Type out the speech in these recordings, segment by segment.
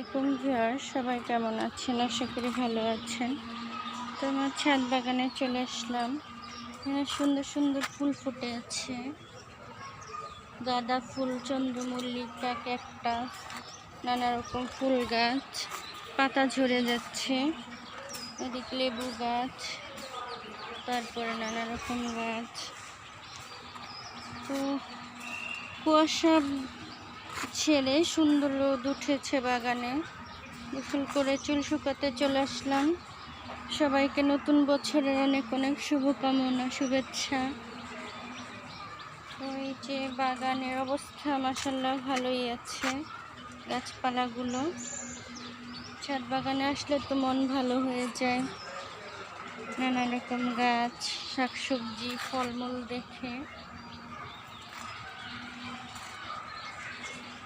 আলাইকুম ভিউয়ার্স, সবাই কেমন আছেন? আশা করি ভালো আছেন। তো আমার ছাদ বাগানে চলে আসলাম। এখানে সুন্দর সুন্দর ফুল ফুটে আছে, গাঁদা ফুল, চন্দ্রমল্লিকা, ক্যাকটাস, নানা রকম ফুল গাছ, পাতা ঝরে যাচ্ছে। এদিকে লেবু গাছ, তারপরে নানা রকম গাছ। তো কুয়াশা ছেড়ে সুন্দর রোদ উঠেছে বাগানে। গোসল করে চুল শুকাতে চলে আসলাম। সবাইকে নতুন বছরের অনেক অনেক শুভকামনা, শুভেচ্ছা। তো এই যে বাগানের অবস্থা মাশাআল্লাহ ভালোই আছে। গাছপালাগুলো, ছাদ বাগানে আসলে তো মন ভালো হয়ে যায়। নানা রকম গাছ, শাকসবজি, ফলমূল দেখে।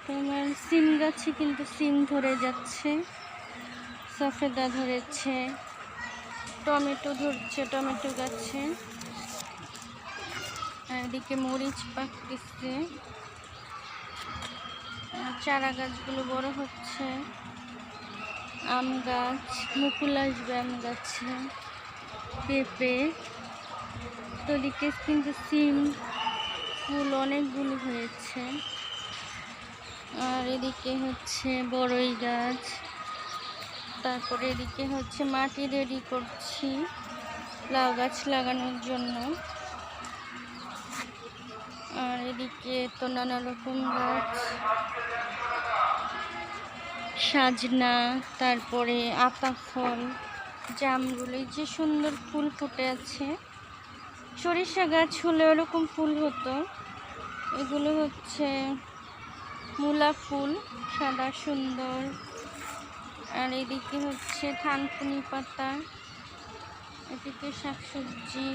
তোমার সিম গাছে কিন্তু সিম ধরে যাচ্ছে, সফেদা ধরেছে, টমেটো ধরছে টমেটো গাছে। আর এদিকে মরিচ পাকতেছে, চারা গাছগুলো বড় হচ্ছে। আম গাছ, মুকুল আসবে আম গাছে, পেঁপে। তো এদিকে কিন্তু সিম ফুল অনেকগুলো হয়েছে। আর এদিকে হচ্ছে বড়ই গাছ। তারপরে এদিকে হচ্ছে মাটি রেডি করছি লাউ গাছ লাগানোর জন্য। আর এদিকে তো নানা রকম গাছ, সাজনা, তারপরে আতা ফল, জামরুল, এই যে সুন্দর ফুল ফুটে আছে। সরিষা গাছ হলে ওরকম ফুল হতো। এগুলো হচ্ছে মূলা ফুল, সাদা সুন্দর। আর এদিকে হচ্ছে থানকুনি পাতা, এদিকে শাকসবজি,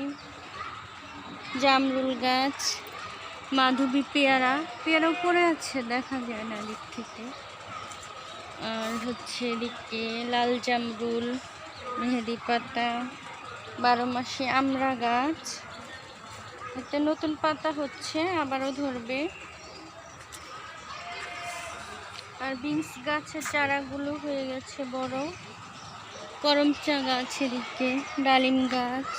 জামরুল গাছ, মাধবী পেয়ারা, পেয়ারাও পড়ে আছে, দেখা যায় না দিক থেকে। আর হচ্ছে এদিকে লাল জামরুল, মেহেদি পাতা, 12 মাসি আমড়া গাছ। এতে নতুন পাতা হচ্ছে, আবারও ধরবে। আর বিনস গাছের চারাগুলো হয়ে গেছে বড়। করমচা গাছ, এদিকে ডালিম গাছ,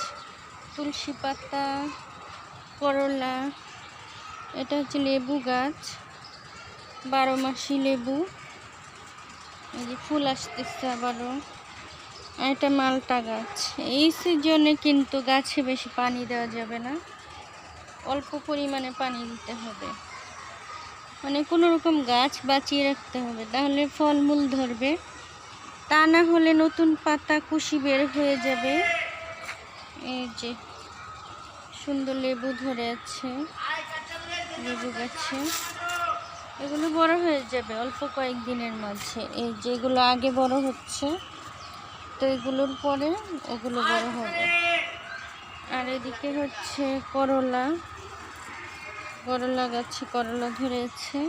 তুলসী পাতা, করলা। এটা হচ্ছে লেবু গাছ, 12 মাসি লেবু। এই যে ফুল আসতেছে আবারও। আর এটা মালটা গাছ। এই সিজনে কিন্তু গাছে বেশি পানি দেওয়া যাবে না, অল্প পরিমাণে পানি দিতে হবে। মানে কোনো রকম গাছ বাঁচিয়ে রাখতে হবে, তাহলে ফলমূল ধরবে। তা না হলে নতুন পাতা কুশি বের হয়ে যাবে। এই যে সুন্দর লেবু ধরে আছে লেবু গাছে, এগুলো বড় হয়ে যাবে অল্প কয়েকদিনের মাঝে। এই যেগুলো আগে বড় হচ্ছে, তো এগুলোর পরে ওগুলো বড় হবে। আর এদিকে হচ্ছে করলা, করলা গাছে করলা ধরেছে,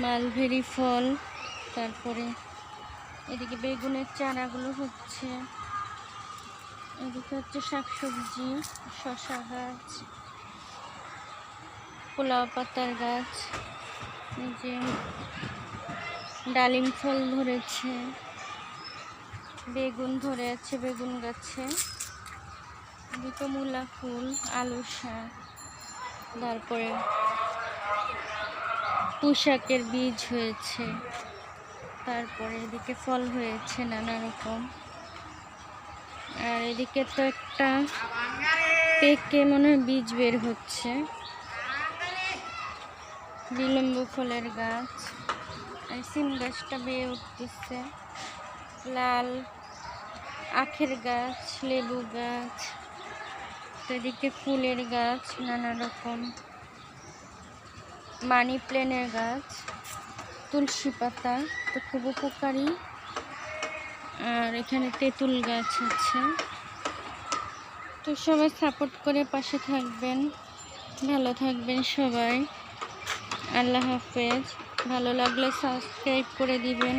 মালভেরি ফল। তারপরে এদিকে বেগুনের চারাগুলো হচ্ছে। এদিকে হচ্ছে শাকসবজি, শসা গাছ, পোলাও পাতার গাছ, এই যে ডালিম ফল ধরেছে, বেগুন ধরে আছে বেগুন গাছে, এদিকে মূলা ফুল, আলু শাক, তারপরে পুঁইশাকের বীজ হয়েছে। তারপরে এদিকে ফল হয়েছে নানা রকম। আর এদিকে তো একটা পেকে মনে হয় বীজ বের হচ্ছে, বিলম্ব ফলের গাছ। আর সিম গাছটা বেয়ে উঠতেছে, লাল আখের গাছ, লেবু গাছ। এদিকে ফুলের গাছ নানা রকম, মানি প্ল্যান্টের গাছ, তুলসী পাতা তো খুব উপকারী। আর এখানে তেঁতুল গাছ আছে। তো সবাই সাপোর্ট করে পাশে থাকবেন, ভালো থাকবেন সবাই। আল্লাহ হাফেজ। ভালো লাগলে সাবস্ক্রাইব করে দিবেন।